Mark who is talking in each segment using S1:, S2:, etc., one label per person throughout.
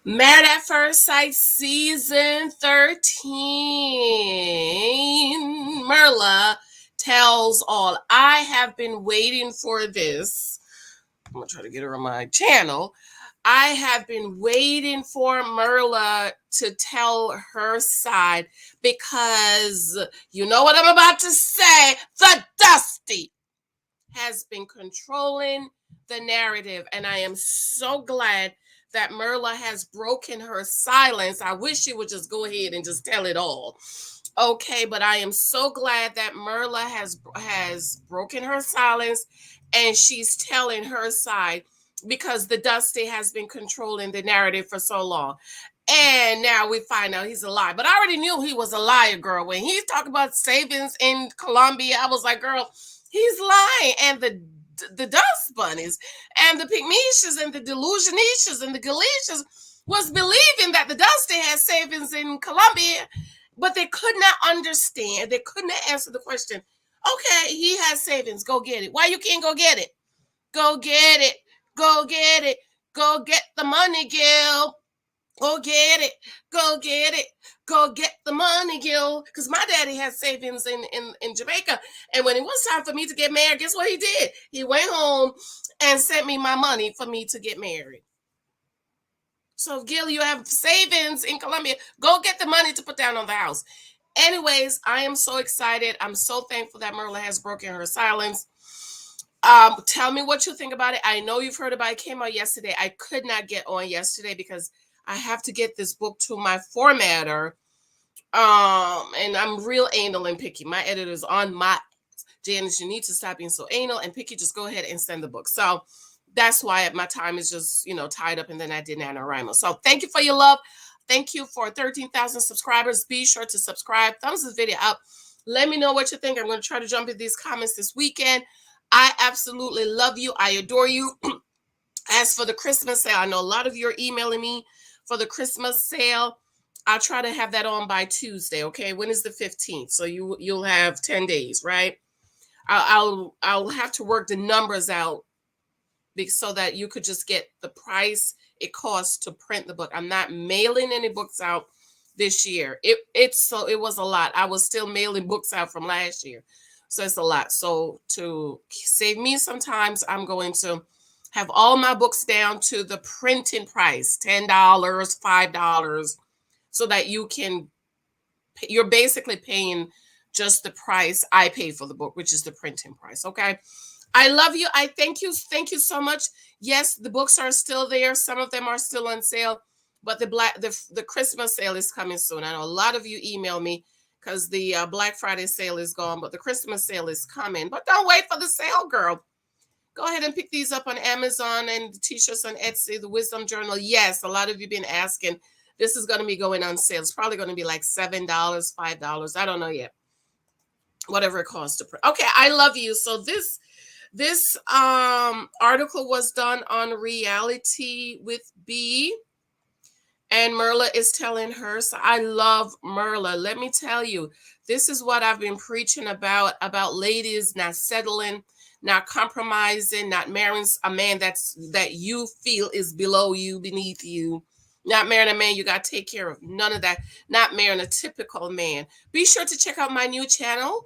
S1: Married at First Sight Season 13. MYRLA tells all. I have been waiting for this. I'm going to try to get her on my channel. I have been waiting for MYRLA to tell her side because you know what I'm about to say. The Dusty has been controlling the narrative, and I am so glad that MYRLA has broken her silence. I wish she would just go ahead and just tell it all. Okay, but I am so glad that MYRLA has broken her silence and she's telling her side because the Dusty has been controlling the narrative for so long. And now we find out he's a liar. But I already knew he was a liar, girl. When he talked about savings in Colombia, I was like, girl, he's lying. And the dust bunnies and the pygmishas and the delusionishas and the galishas was believing that the Dusty had savings in Colombia, but they could not understand. They could not answer the question. Okay, he has savings. Go get it. Why you can't go get it? Go get it. Go get it. Go get the money, Gil. Go get it. Go get it. Go get the money, Gil. Because my daddy has savings in Jamaica. And when it was time for me to get married, guess what he did? He went home and sent me my money for me to get married. So, Gil, you have savings in Colombia. Go get the money to put down on the house. Anyways, I am so excited. I'm so thankful that MYRLA has broken her silence. Tell me what you think about it. I know you've heard about it. It came out yesterday. I could not get on yesterday because I have to get this book to my formatter. And I'm real anal and picky. My editor's on my Janice, you need to stop being so anal and picky. Just go ahead and send the book. So that's why my time is just, tied up, and then I did NaNoWriMo. So thank you for your love. Thank you for 13,000 subscribers. Be sure to subscribe. Thumbs this video up. Let me know what you think. I'm going to try to jump in these comments this weekend. I absolutely love you. I adore you. As for the Christmas sale, I know a lot of you are emailing me for the Christmas sale. I'll try to have that on by Tuesday. Okay, when is the 15th? So you'll have 10 days, right? I'll have to work the numbers out so that you could just get the price it costs to print the book. I'm not mailing any books out this year. It was a lot. I was still mailing books out from last year, so it's a lot. So to save me sometimes, I'm going to have all my books down to the printing price, $10, $5, so that you're basically paying just the price I pay for the book, which is the printing price. Okay. I love you. I thank you. Thank you so much. Yes, the books are still there. Some of them are still on sale, but the Christmas sale is coming soon. I know a lot of you email me because the Black Friday sale is gone, but the Christmas sale is coming. But don't wait for the sale, girl. Go ahead and pick these up on Amazon and the t-shirts on Etsy, the Wisdom Journal. Yes, a lot of you have been asking. This is going to be going on sale. It's probably going to be like $7, $5. I don't know yet. Whatever it costs to print. Okay, I love you. So this article was done on Reality with B, and MYRLA is telling her. So I love MYRLA. Let me tell you, this is what I've been preaching about ladies not settling, not compromising, not marrying a man that you feel is below you, beneath you. Not marrying a man you got to take care of. None of that. Not marrying a typical man. Be sure to check out my new channel,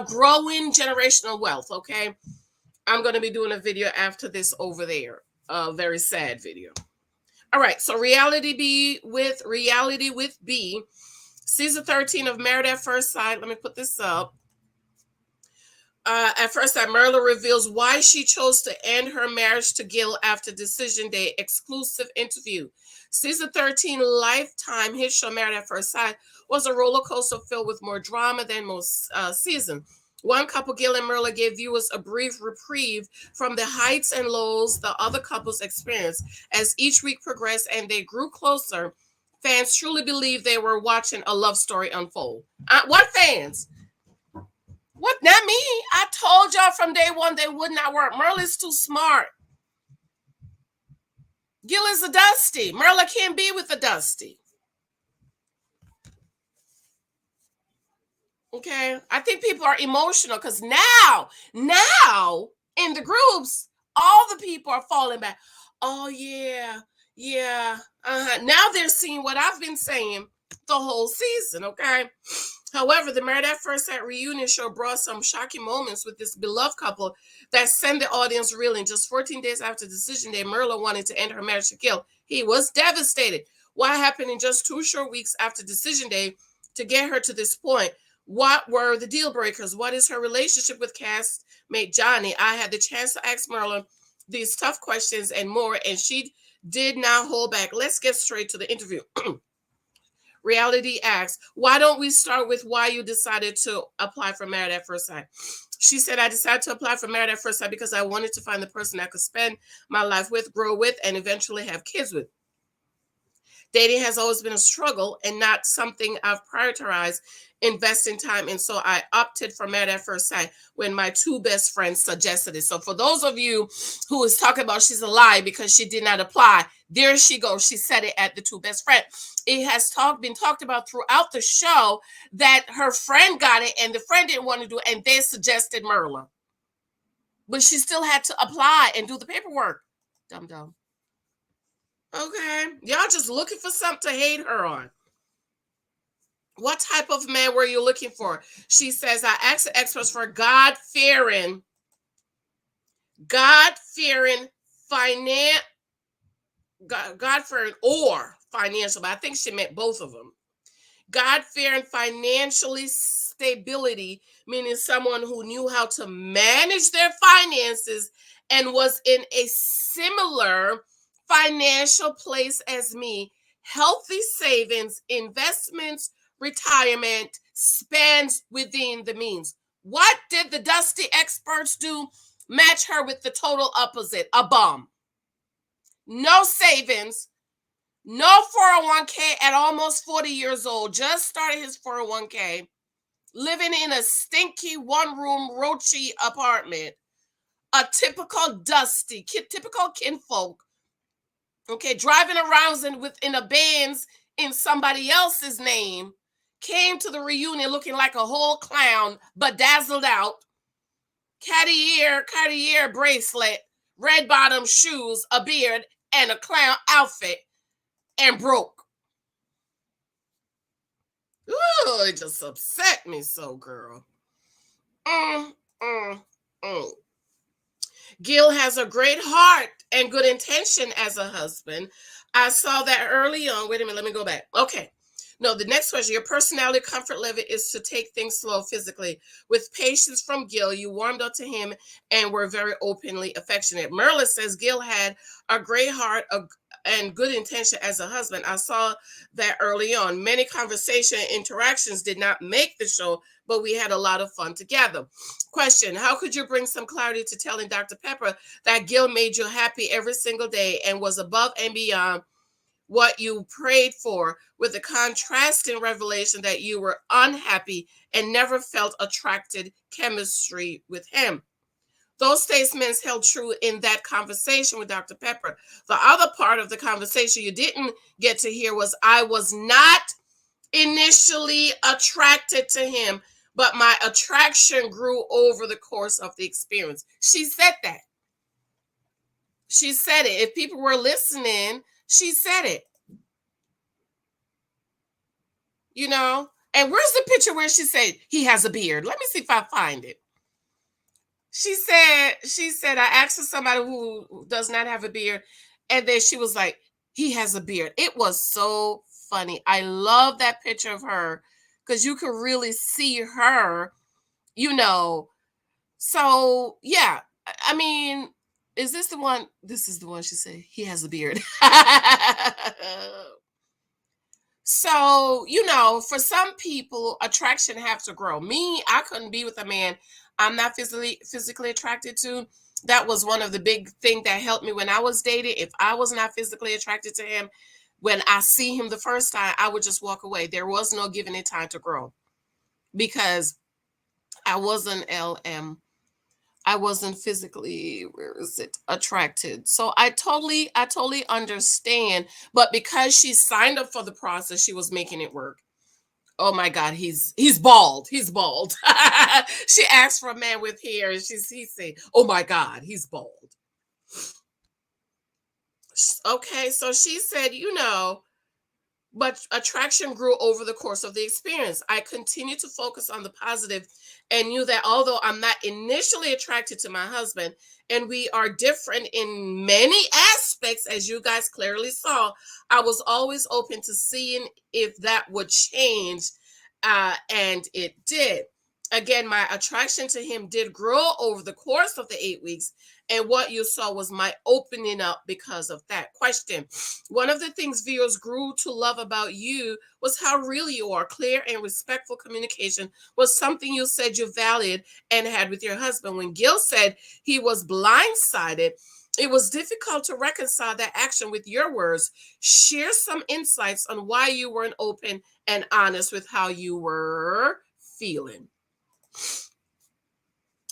S1: Growing Generational Wealth. Okay, I'm going to be doing a video after this over there. A very sad video. All right, so Reality with B, season 13 of Married at First Sight. Let me put this up. At First Sight, MYRLA reveals why she chose to end her marriage to GILL after decision day. Exclusive interview. Season 13 Lifetime hit show Married at First Sight was a roller coaster filled with more drama than most seasons. One couple, GILL and MYRLA, gave viewers a brief reprieve from the heights and lows the other couples experienced. As each week progressed and they grew closer, fans truly believed they were watching a love story unfold. What fans? What? Not me. I told y'all from day one they would not work. MYRLA's too smart. GILL is a Dusty. MYRLA can't be with a Dusty. Okay, I think people are emotional because now in the groups, all the people are falling back. Oh yeah, Yeah. Now they're seeing what I've been saying the whole season, okay? However, the Married at First Sight reunion show brought some shocking moments with this beloved couple that sent the audience reeling. Just 14 days after decision day, MYRLA wanted to end her marriage to GILL. He was devastated. What happened in just 2 short weeks after decision day to get her to this point? What were the deal breakers? What is her relationship with castmate Johnny? I had the chance to ask MYRLA these tough questions and more, and she did not hold back. Let's get straight to the interview. Reality asks, why don't we start with why you decided to apply for Married at First Sight? She said, I decided to apply for Married at First Sight because I wanted to find the person I could spend my life with, grow with, and eventually have kids with. Dating has always been a struggle and not something I've prioritized investing time in. So I opted for Married at First Sight when my 2 best friends suggested it. So for those of you who is talking about she's a lie because she did not apply, there she goes. She said it at the 2 best friends. It has been talked about throughout the show that her friend got it and the friend didn't want to do it, and they suggested MYRLA. But she still had to apply and do the paperwork. Dumb dumb. Okay. Y'all just looking for something to hate her on. What type of man were you looking for? She says, I asked the experts for God-fearing, God-fearing or financial, but I think she meant both of them. God-fearing financially stability, meaning someone who knew how to manage their finances and was in a similar financial place as me. Healthy savings, investments, retirement, spends within the means. What did the dusty experts do? Match her with the total opposite, a bum. No savings, no 401k at almost 40 years old, just started his 401k, living in a stinky 1-room roachy apartment, a typical dusty, typical kinfolk, okay, driving around in a Benz in somebody else's name, came to the reunion looking like a whole clown, bedazzled out, Cartier bracelet, red bottom shoes, a beard, and a clown outfit, and broke. Ooh, it just upset me so, girl. GILL has a great heart and good intention as a husband. I saw that early on. Wait a minute, let me go back. Okay. No, the next question. Your personality comfort level is to take things slow physically. With patience from GILL, you warmed up to him and were very openly affectionate. MYRLA says GILL had a great heart and good intention as a husband. I saw that early on. Many conversation interactions did not make the show, but we had a lot of fun together. Question, how could you bring some clarity to telling Dr. Pepper that GILL made you happy every single day and was above and beyond what you prayed for, with the contrasting revelation that you were unhappy and never felt attracted chemistry with him? Those statements held true in that conversation with Dr. Pepper. The other part of the conversation you didn't get to hear was, I was not initially attracted to him, but my attraction grew over the course of the experience. She said that. She said it. If people were listening, she said it. You know? And where's the picture where she said he has a beard? Let me see if I find it. She said, I asked for somebody who does not have a beard, and then she was like, he has a beard. It was so funny. I love that picture of her because you could really see her, you know. So yeah, I mean, is this the one? This is the one she said, he has a beard. So, you know, for some people, attraction has to grow. Me, I couldn't be with a man I'm not physically attracted to. That was one of the big things that helped me when I was dating. If I was not physically attracted to him, when I see him the first time, I would just walk away. There was no giving it time to grow because I wasn't LM. I wasn't physically, attracted. So I totally understand. But because she signed up for the process, she was making it work. Oh my God, he's bald. He's bald. She asked for a man with hair, and he said, "Oh my God, he's bald." Okay, so she said, but attraction grew over the course of the experience. I continued to focus on the positive and knew that although I'm not initially attracted to my husband and we are different in many aspects, as you guys clearly saw, I was always open to seeing if that would change. And it did. Again, my attraction to him did grow over the course of the 8 weeks. And what you saw was my opening up because of that question. One of the things viewers grew to love about you was how real you are. Clear and respectful communication was something you said you valued and had with your husband. When Gil said he was blindsided, it was difficult to reconcile that action with your words. Share some insights on why you weren't open and honest with how you were feeling.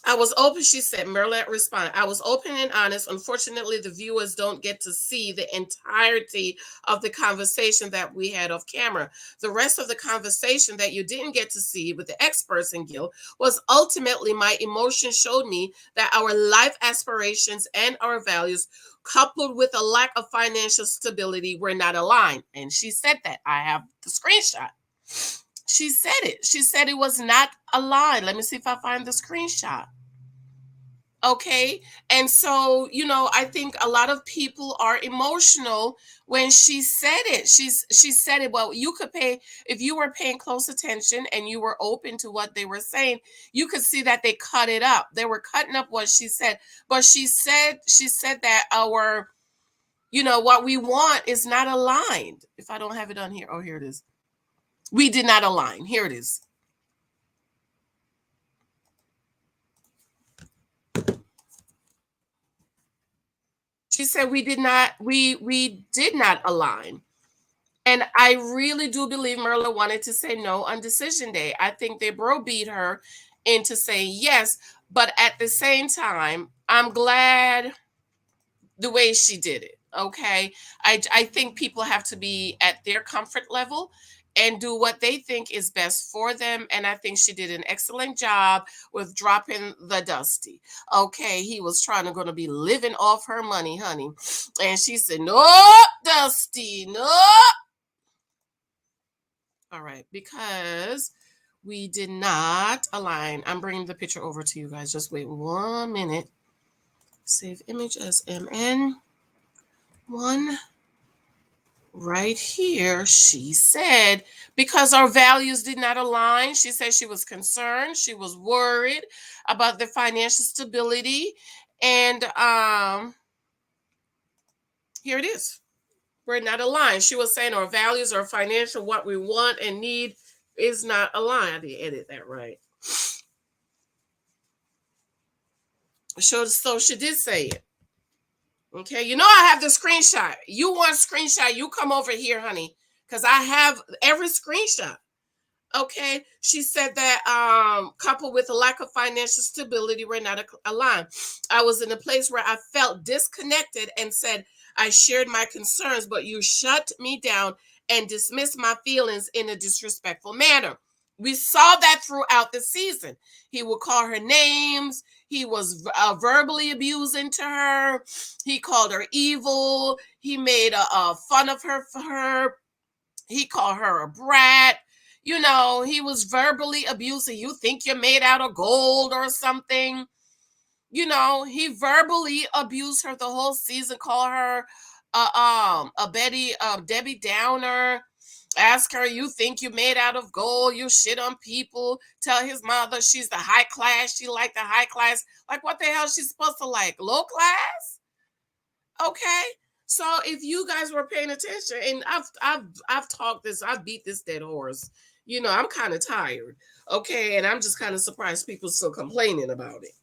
S1: I was open, she said. MYRLA responded, I was open and honest. Unfortunately, the viewers don't get to see the entirety of the conversation that we had off camera. The rest of the conversation that you didn't get to see with the experts in GILL was ultimately my emotions showed me that our life aspirations and our values, coupled with a lack of financial stability, were not aligned. And she said that. I have the screenshot. She said it. She said it was not aligned. Let me see if I find the screenshot. Okay. And so, I think a lot of people are emotional when she said it. She said it. Well, you could pay, if you were paying close attention and you were open to what they were saying, you could see that they cut it up. They were cutting up what she said. But she said that our, what we want is not aligned. If I don't have it on here. Oh, here it is. We did not align. Here it is. She said we did not align. And I really do believe MYRLA wanted to say no on decision day. I think they browbeat her into saying yes, but at the same time, I'm glad the way she did it. Okay. I think people have to be at their comfort level and do what they think is best for them. And I think she did an excellent job with dropping the Dusty. Okay. He was going to be living off her money, honey. And she said, no, Dusty, no. All right. Because we did not align. I'm bringing the picture over to you guys. Just wait 1 minute. Save image as MN. One right here, she said, because our values did not align. She said she was concerned. She was worried about the financial stability. And here it is. We're not aligned. She was saying our values, our financial, what we want and need is not aligned. I didn't edit that right. So she did say it. Okay, I have the screenshot. You want screenshot, you come over here, honey, because I have every screenshot. Okay, she said that coupled with a lack of financial stability, we're not aligned. I was in a place where I felt disconnected and said I shared my concerns, but you shut me down and dismissed my feelings in a disrespectful manner. We saw that throughout the season. He would call her names. He was verbally abusing to her. He called her evil. He made fun of her for her. He called her a brat. He was verbally abusing. You think you're made out of gold or something. He verbally abused her the whole season, called her Debbie Downer. Ask her, you think you made out of gold, you shit on people. Tell his mother she's the high class, she like the high class. Like, what the hell she's supposed to like? Low class? Okay. So if you guys were paying attention, and I've talked this, I've beat this dead horse. I'm kind of tired. Okay, and I'm just kind of surprised people still complaining about it.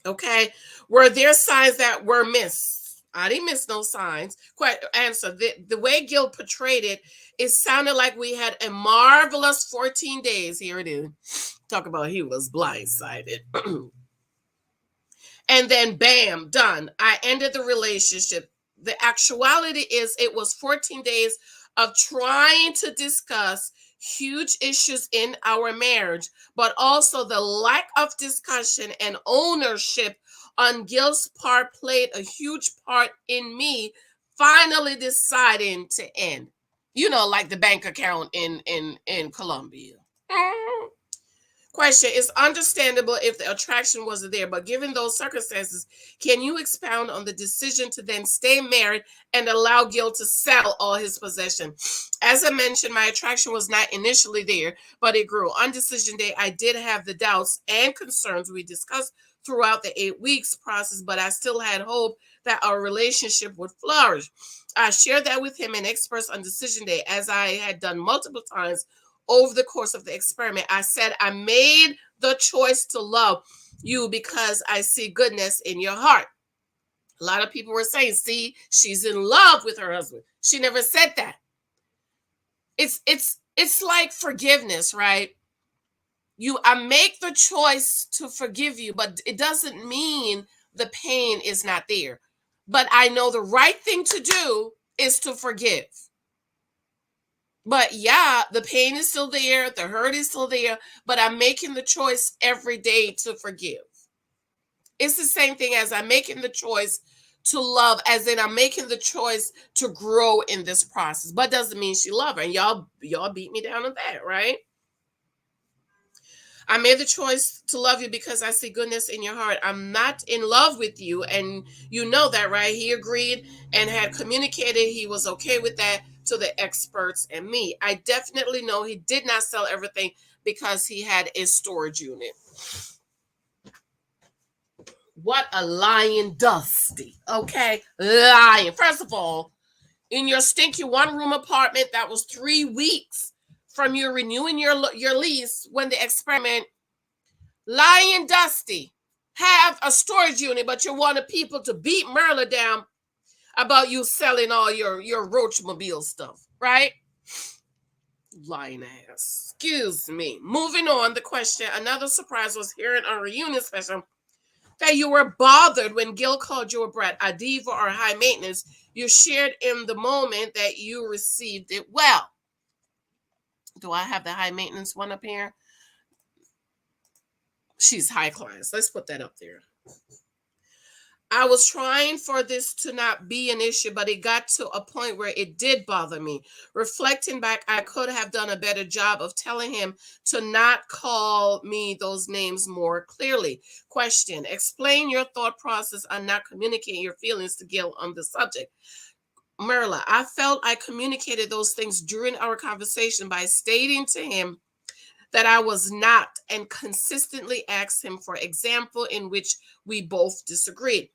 S1: Okay. Were there signs that were missed? I didn't miss no signs. Quite answer. The way Gil portrayed it sounded like we had a marvelous 14 days. Here it is. Talk about he was blindsided. And then bam, done. I ended the relationship. The actuality is it was 14 days of trying to discuss huge issues in our marriage, but also the lack of discussion and ownership on Gill's part played a huge part in me finally deciding to end. You know, like the bank account in Colombia. Question: it's understandable if the attraction wasn't there, but given those circumstances, can you expound on the decision to then stay married and allow Gill to sell all his possession? As I mentioned, my attraction was not initially there, but it grew. On decision day, I did have the doubts and concerns we discussed throughout the 8 weeks process, but I still had hope that our relationship would flourish. I shared that with him and experts on decision day, as I had done multiple times over the course of the experiment. I said, I made the choice to love you because I see goodness in your heart. A lot of people were saying, see, she's in love with her husband. She never said that. It's like forgiveness, right? I make the choice to forgive you, but it doesn't mean the pain is not there. But I know the right thing to do is to forgive. But yeah, the pain is still there, the hurt is still there, but I'm making the choice every day to forgive. It's the same thing as I'm making the choice to love, as in I'm making the choice to grow in this process. But doesn't mean she love her. And y'all beat me down on that, right? I made the choice to love you because I see goodness in your heart. I'm not in love with you, and you know that, right? He agreed and had communicated he was okay with that to the experts and me. I definitely know he did not sell everything because he had a storage unit. What a lying Dusty, okay? Lying. First of all, in your stinky one-room apartment that was 3 weeks from you renewing your lease when the experiment. Lying Dusty, have a storage unit, but you wanted people to beat MYRLA down about you selling all your Roachmobile stuff, right? Lying ass. Excuse me. Moving on, the question. Another surprise was hearing on a reunion special that you were bothered when Gill called you a brat, a diva, or high maintenance. You shared in the moment that you received it well. Do I have the high maintenance one up here? She's high class. Let's put that up there. I was trying for this to not be an issue, but it got to a point where it did bother me. Reflecting back, I could have done a better job of telling him to not call me those names more clearly. Question: explain your thought process on not communicating your feelings to Gill on the subject. MYRLA, I felt I communicated those things during our conversation by stating to him that I was not, and consistently asked him for example in which we both disagreed.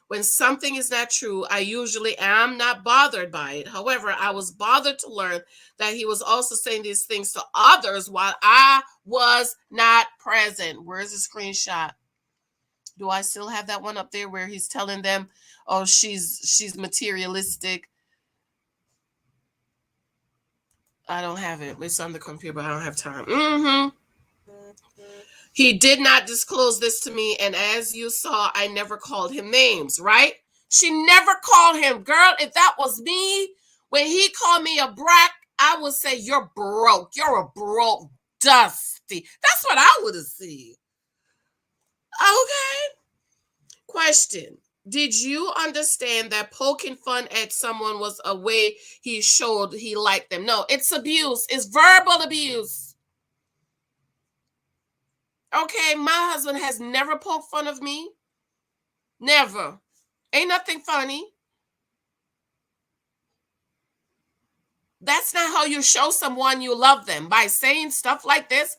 S1: When something is not true, I usually am not bothered by it. However, I was bothered to learn that he was also saying these things to others while I was not present. Where's the screenshot? Do I still have that one up there where he's telling them, oh, she's materialistic? I don't have it. It's on the computer, but I don't have time. He did not disclose this to me, and as you saw, I never called him names, right? She never called him. Girl, if that was me, when he called me a brat, I would say, you're broke. You're a broke Dusty. That's what I would have said. Okay. Question: did you understand that poking fun at someone was a way he showed he liked them? No, it's abuse. It's verbal abuse. Okay, my husband has never poked fun of me. Never. Ain't nothing funny. That's not how you show someone you love them, by saying stuff like this.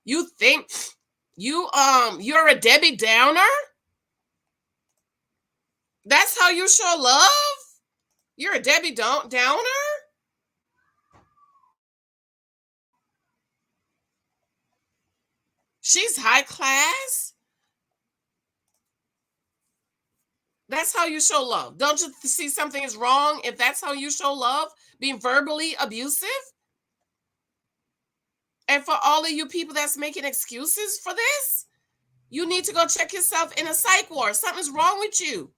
S1: You think you're a Debbie Downer? That's how you show love? You're a Debbie Downer? She's high class? That's how you show love. Don't you see something is wrong if that's how you show love? Being verbally abusive? And for all of you people that's making excuses for this, you need to go check yourself in a psych ward. Something's wrong with you.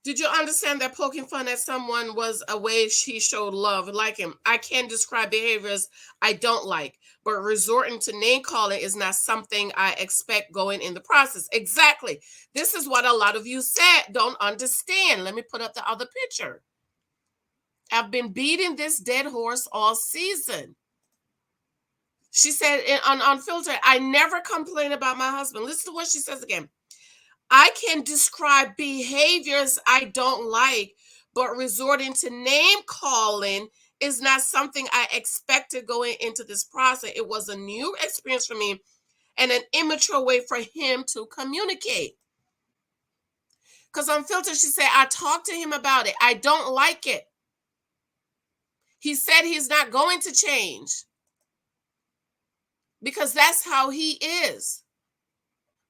S1: Did you understand that poking fun at someone was a way she showed love, like him? I can't describe behaviors I don't like, but resorting to name calling is not something I expect going in the process. Exactly. This is what a lot of you said don't understand. Let me put up the other picture. I've been beating this dead horse all season. She said on Unfiltered, I never complain about my husband. Listen to what she says again. I can describe behaviors I don't like, but resorting to name calling is not something I expected going into this process. It was a new experience for me and an immature way for him to communicate. Because Unfiltered, she said, I talked to him about it. I don't like it. He said he's not going to change because that's how he is.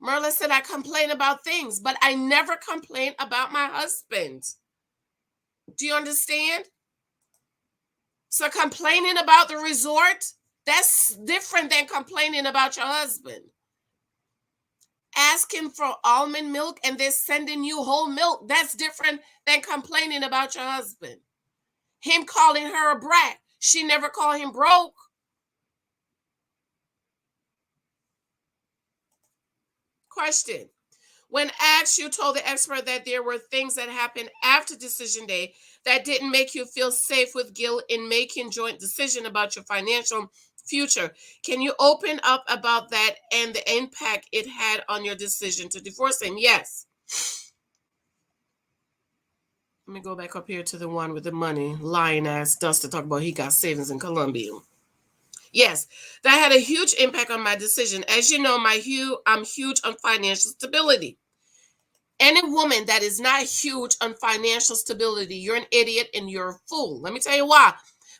S1: MYRLA said, I complain about things, but I never complain about my husband. Do you understand? So complaining about the resort, that's different than complaining about your husband. Asking for almond milk and they're sending you whole milk, that's different than complaining about your husband. Him calling her a brat, she never called him broke. Question. When asked, you told the expert that there were things that happened after decision day that didn't make you feel safe with GILL in making joint decision about your financial future. Can you open up about that and the impact it had on your decision to divorce him? Yes. Let me go back up here to the one with the money. Lying ass Dustin talk about he got savings in Colombia. Yes, that had a huge impact on my decision. As you know, I'm huge on financial stability. Any woman that is not huge on financial stability, you're an idiot and you're a fool. Let me tell you why.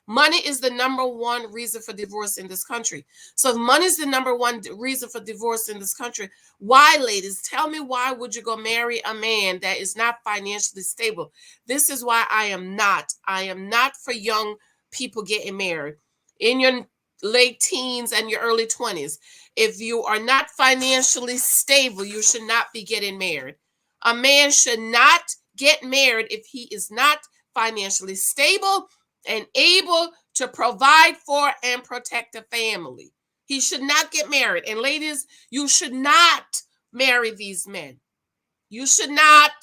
S1: Money is the number one reason for divorce in this country. So if money is the number one reason for divorce in this country, why, ladies? Tell me, why would you go marry a man that is not financially stable? This is why I am not. I am not for young people getting married. In your late teens and your early 20s, if you are not financially stable, you should not be getting married. A man should not get married if he is not financially stable and able to provide for and protect a family. He should not get married. And ladies, you should not marry these men. You should not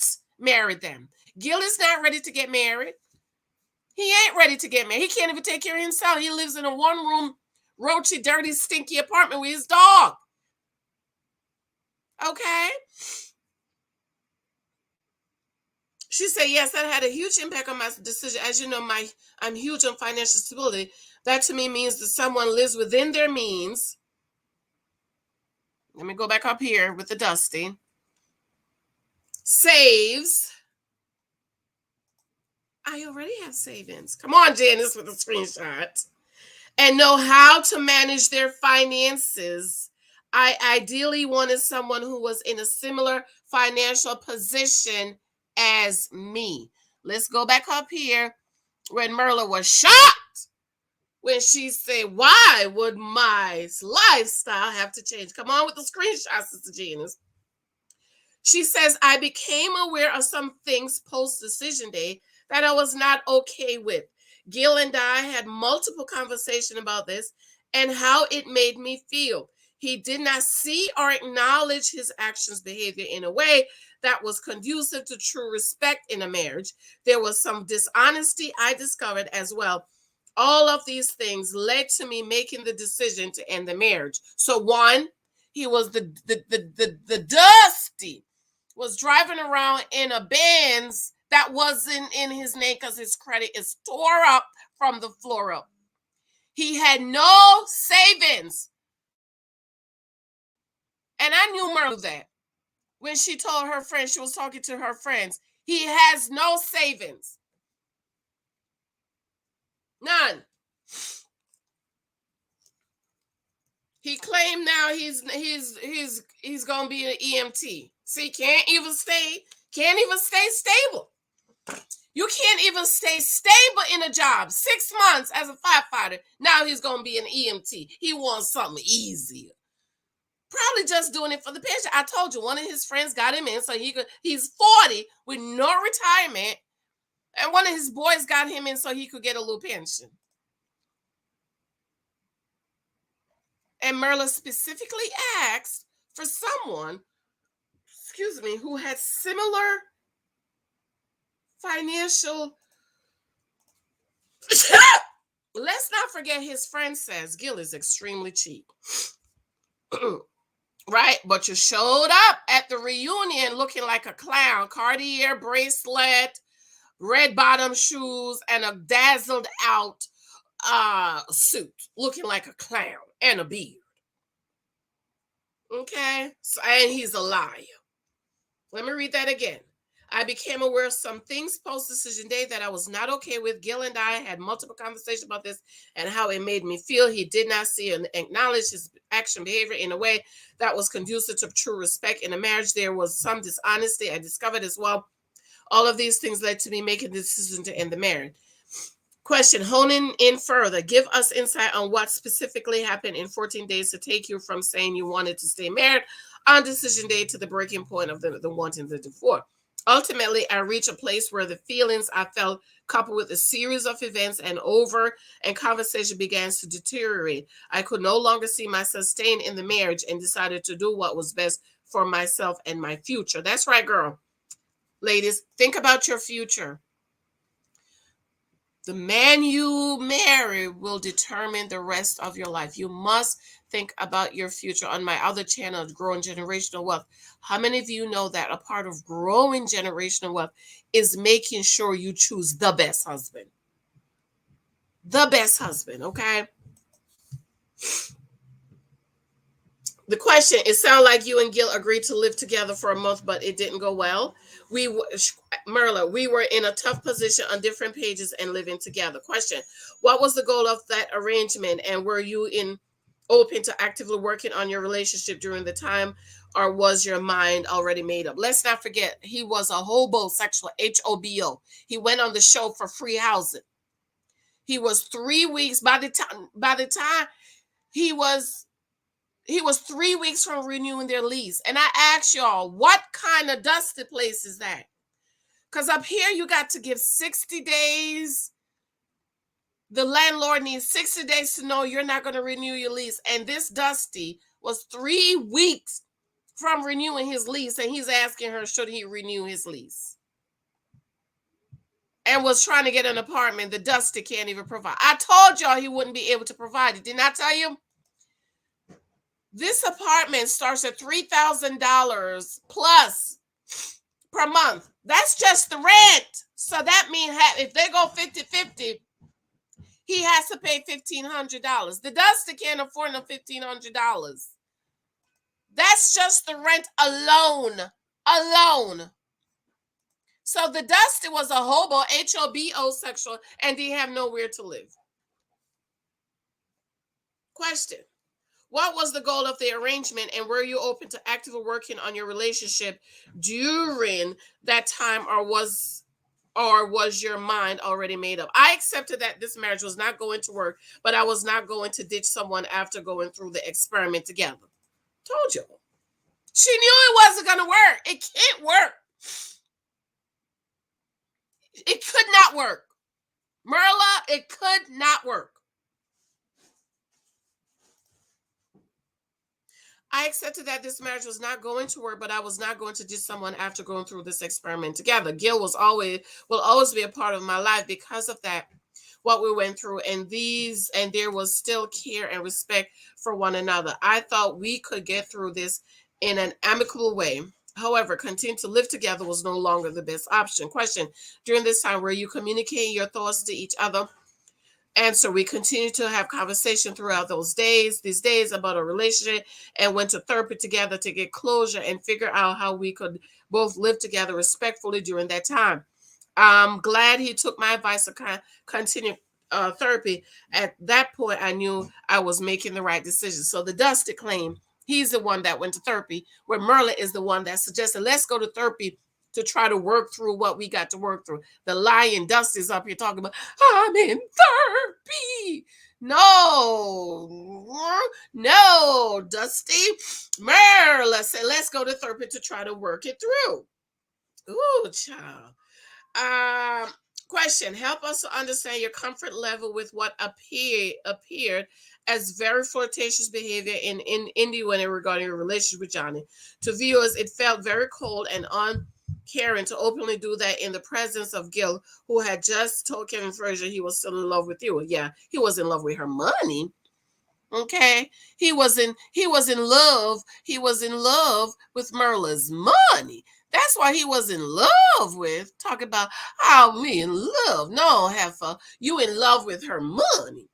S1: marry them. GILL is not ready to get married. He ain't ready to get married. He can't even take care of himself. He lives in a one-room, roachy, dirty, stinky apartment with his dog. Okay? She said, yes, that had a huge impact on my decision. As you know, I'm huge on financial stability. That to me means that someone lives within their means. Let me go back up here with the Dusty. Saves. I already have savings. Come on, Janice, with a screenshot. And know how to manage their finances. I ideally wanted someone who was in a similar financial position as me. Let's go back up here when MYRLA was shocked when she said, why would my lifestyle have to change? Come on with the screenshots, Sister Janice. She says, I became aware of some things post-decision day that I was not okay with. GILL and I had multiple conversations about this and how it made me feel. He did not see or acknowledge his actions, behavior in a way that was conducive to true respect in a marriage. There was some dishonesty I discovered as well. All of these things led to me making the decision to end the marriage. So one, he was the Dusty was driving around in a Benz that wasn't in his name because his credit is tore up from the floor up. He had no savings. And I knew MYRLA that when she told her friends, she was talking to her friends, he has no savings. None. He claimed now he's gonna be an EMT. See, can't even stay stable. You can't even stay stable in a job. 6 months as a firefighter. Now he's gonna be an EMT. He wants something easier. Probably just doing it for the pension. I told you, one of his friends got him in so he's 40 with no retirement. And one of his boys got him in so he could get a little pension. And MYRLA specifically asked for someone, who had similar financial. Let's not forget his friend says GILL is extremely cheap. Right? But you showed up at the reunion looking like a clown. Cartier bracelet, red bottom shoes, and a dazzled out suit, looking like a clown, and a beard. Okay? So, and he's a liar. Let me read that again. I became aware of some things post-decision day that I was not okay with. GILL and I had multiple conversations about this and how it made me feel. He did not see and acknowledge his action behavior in a way that was conducive to true respect in a marriage. There was some dishonesty I discovered as well. All of these things led to me making the decision to end the marriage. Question, honing in further. Give us insight on what specifically happened in 14 days to take you from saying you wanted to stay married on decision day to the breaking point of the wanting the divorce. Ultimately, I reached a place where the feelings I felt, coupled with a series of events and conversation began to deteriorate. I could no longer see myself staying in the marriage and decided to do what was best for myself and my future. That's right, girl. Ladies, think about your future. The man you marry will determine the rest of your life. You must think about your future. On my other channel, Growing Generational Wealth, how many of you know that a part of growing generational wealth is making sure you choose the best husband? The best husband, okay? The question, it sounds like you and GILL agreed to live together for a month, but it didn't go well. MYRLA, we were in a tough position on different pages and living together. Question, what was the goal of that arrangement, and were you open to actively working on your relationship during the time, or was your mind already made up? Let's not forget, he was a hobosexual, H-O-B-O. He went on the show for free housing. He was 3 weeks, by the time he was 3 weeks from renewing their lease. And I asked y'all, what kind of dusty place is that? Because up here, you got to give 60 days. The landlord needs 60 days to know you're not going to renew your lease. And this dusty was 3 weeks from renewing his lease. And he's asking her, should he renew his lease? And was trying to get an apartment the dusty can't even provide. I told y'all he wouldn't be able to provide it. Didn't I tell you? This apartment starts at $3,000 plus per month. That's just the rent. So that means if they go 50-50, he has to pay $1,500. The Dusty can't afford no $1,500. That's just the rent alone. So the Dusty was a hobo, H-O-B-O sexual, and he have nowhere to live. Question. What was the goal of the arrangement, and were you open to actively working on your relationship during that time, or was your mind already made up? I accepted that this marriage was not going to work, but I was not going to ditch someone after going through the experiment together. Told you. She knew it wasn't going to work. It can't work. It could not work. MYRLA, it could not work. I accepted that this marriage was not going to work, but I was not going to ditch someone after going through this experiment together. GILL will always be a part of my life because of that, what we went through, and there was still care and respect for one another. I thought we could get through this in an amicable way. However, continue to live together was no longer the best option. Question, during this time, were you communicating your thoughts to each other? Answer, we continued to have conversation throughout these days about a relationship, and went to therapy together to get closure and figure out how we could both live together respectfully during that time. I'm glad he took my advice to continue therapy. At that point, I knew I was making the right decision. So the Dusty claim, he's the one that went to therapy, where MYRLA is the one that suggested, let's go to therapy to try to work through what we got to work through. The lying Dusty's up here talking about, I'm in therapy. No, Dusty. MYRLA said, let's go to therapy to try to work it through. Ooh, child. Question: help us to understand your comfort level with what appeared as very flirtatious behavior in Indy when regarding your relationship with Johnny. To viewers, it felt very cold and uncaring to openly do that in the presence of GILL, who had just told Kevin Frazier he was still in love with you. Yeah, he was in love with her money. Okay, he was in love. He was in love with MYRLA's money. That's why he was in love with. Talk about how me in love. No, Heifer, you in love with her money.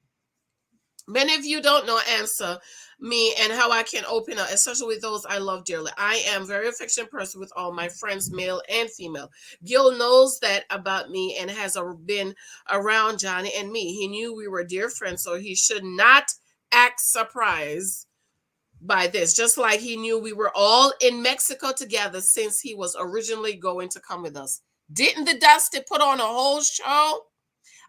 S1: Many of you don't know answer me and how I can open up, especially with those I love dearly. I am a very affectionate person with all my friends, male and female. Gil knows that about me and has been around Johnny and me. He knew we were dear friends, so he should not act surprised by this, just like he knew we were all in Mexico together since he was originally going to come with us. Didn't the Dusty put on a whole show?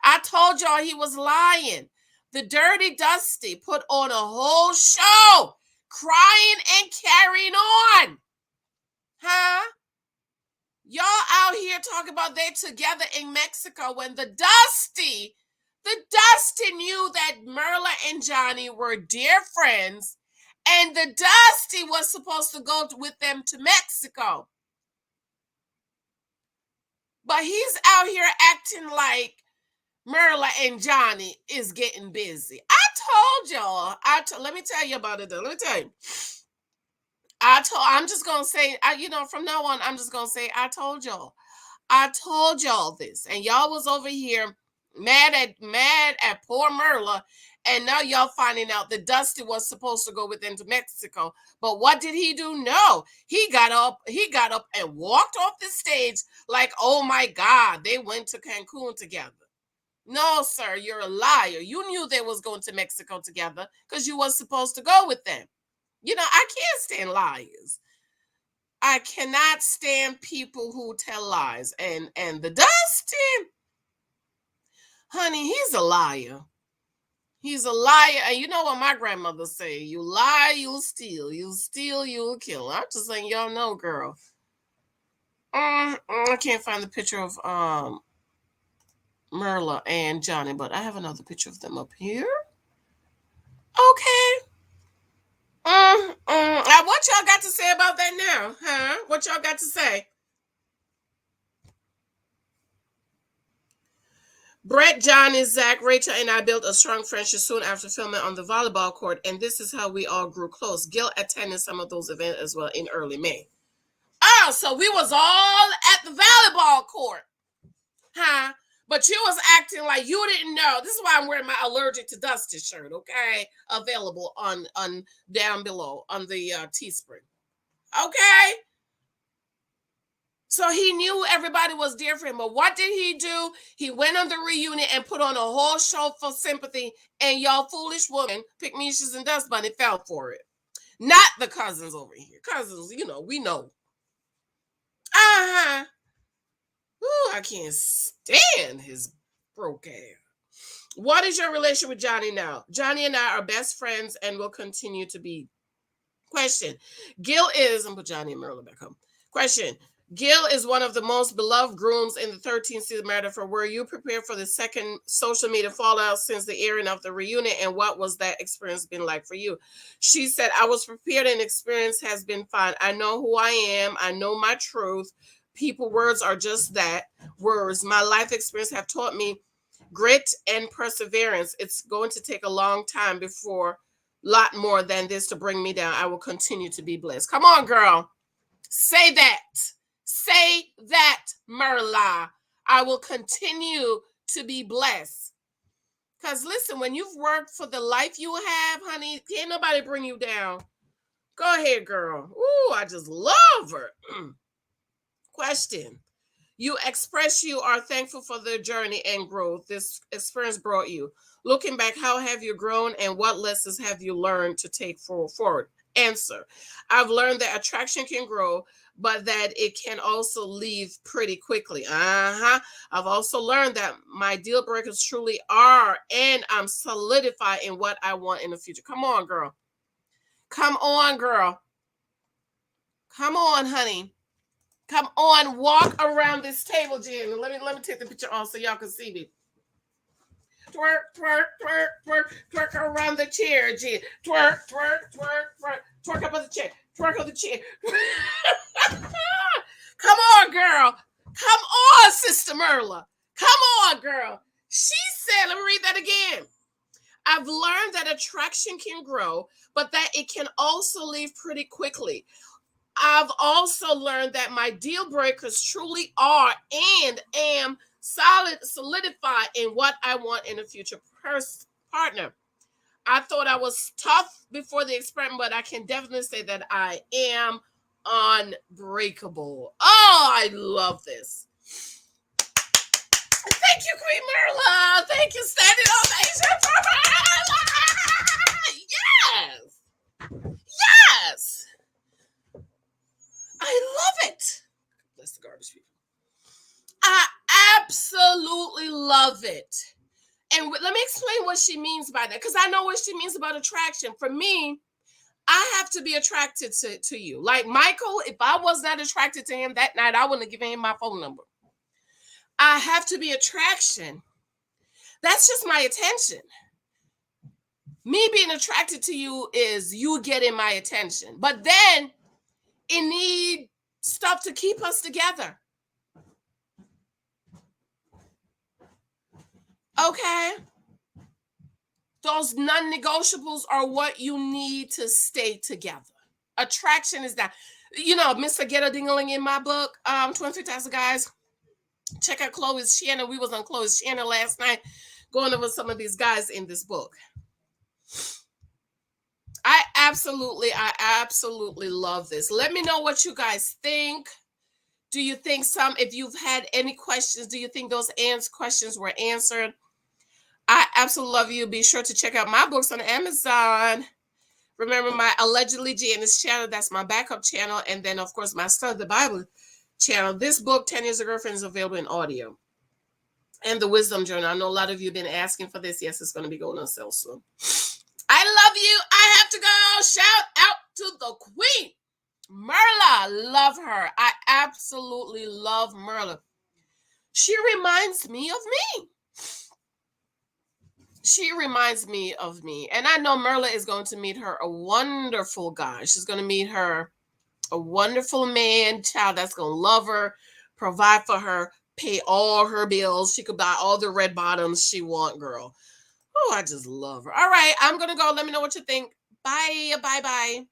S1: I told y'all he was lying. The dirty Dusty put on a whole show, crying and carrying on. Huh? Y'all out here talking about they together in Mexico when the Dusty knew that MYRLA and Johnny were dear friends, and the Dusty was supposed to go with them to Mexico. But he's out here acting like MYRLA and Johnny is getting busy. I told y'all. Let me tell you about it though. Let me tell you. I'm just gonna say, from now on, I'm just gonna say, I told y'all. I told y'all this, and y'all was over here mad at poor MYRLA, and now y'all finding out that Dusty was supposed to go with them to Mexico. But what did he do? No, he got up and walked off the stage like, oh my God, they went to Cancun together. No, sir, you're a liar. You knew they was going to Mexico together because you was supposed to go with them. I can't stand liars. I cannot stand people who tell lies. And the Dustin, honey, he's a liar. He's a liar. And you know what my grandmother say? You lie, you'll steal. You steal, you'll kill. I'm just letting y'all know, girl. I can't find the picture of MYRLA and Johnny, but I have another picture of them up here. Okay. What y'all got to say about that now? Huh? What y'all got to say? Brett, Johnny, Zach, Rachel, and I built a strong friendship soon after filming on the volleyball court, and this is how we all grew close. Gil attended some of those events as well in early May. Oh, so we was all at the volleyball court. Huh? But you was acting like you didn't know. This is why I'm wearing my allergic to Dusty shirt, okay? Available on down below on the Teespring. Okay? So he knew everybody was dear for him. But what did he do? He went on the reunion and put on a whole show for sympathy, and y'all foolish women, Pygmalions and Dust Bunny, fell for it. Not the cousins over here. Cousins, we know. Uh-huh. Ooh, I can't stand his broke ass. What is your relationship with Johnny now? Johnny and I are best friends and will continue to be. Question. Gil is, I'm put Johnny and MYRLA back home. Question. Gil is one of the most beloved grooms in the 13th season matter. For were you prepared for the second social media fallout since the airing of the reunion, and what was that experience been like for you? She said, I was prepared and experience has been fine. I know who I am. I know my truth. People, words are just that, words. My life experience have taught me grit and perseverance. It's going to take a long time before lot more than this to bring me down. I will continue to be blessed. Come on, girl. Say that. Say that, MYRLA. I will continue to be blessed. Because listen, when you've worked for the life you have, honey, can't nobody bring you down. Go ahead, girl. Ooh, I just love her. Question. You express you are thankful for the journey and growth this experience brought you. Looking back, how have you grown and what lessons have you learned to take forward? Answer. I've learned that attraction can grow, but that it can also leave pretty quickly. I've also learned that my deal breakers truly are, and I'm solidified in what I want in the future. Come on, girl. Come on, girl. Come on, honey. Come on, walk around this table, Jen. Let me take the picture on so y'all can see me. Twerk, twerk, twerk, twerk, twerk around the chair, Jen. Twerk, twerk, twerk, twerk, twerk up on the chair. Twerk on the chair. Come on, girl. Come on, Sister MYRLA. Come on, girl. She said, let me read that again. I've learned that attraction can grow, but that it can also leave pretty quickly. I've also learned that my deal breakers truly are and am solidified in what I want in a future partner. I thought I was tough before the experiment, but I can definitely say that I am unbreakable. Oh, I love this. Thank you, Queen MYRLA. Thank you, standing ovation for MYRLA. Yes. Yes. I love it. That's the garbage people. I absolutely love it. And let me explain what she means by that, because I know what she means about attraction. For me, I have to be attracted to you. Like Michael, if I was not attracted to him that night, I wouldn't have given him my phone number. I have to be attraction. That's just my attention. Me being attracted to you is you getting my attention. But then it needs stuff to keep us together. Okay? Those non-negotiables are what you need to stay together. Attraction is that. You know, Mr. Get a Dingling in my book, 23,000 guys. Check out Chloe's channel. We was on Chloe's channel last night going over some of these guys in this book. I absolutely love this. Let me know what you guys think. Do you think if you've had any questions, do you think those questions were answered? I absolutely love you. Be sure to check out my books on Amazon. Remember my Allegedly Janice channel. That's my backup channel. And then, of course, my Study the Bible channel. This book, 10 Years of Girlfriend, is available in audio. And the Wisdom Journal. I know a lot of you have been asking for this. Yes, it's going to be going on sale soon. I love you. I have to go. Shout out to the Queen. MYRLA. Love her. I absolutely love MYRLA. She reminds me of me. She reminds me of me. And I know MYRLA is going to meet her a wonderful guy. She's going to meet her a wonderful man, child that's going to love her, provide for her, pay all her bills. She could buy all the red bottoms she want, girl. Oh, I just love her. All right, I'm going to go. Let me know what you think. Bye. Bye-bye.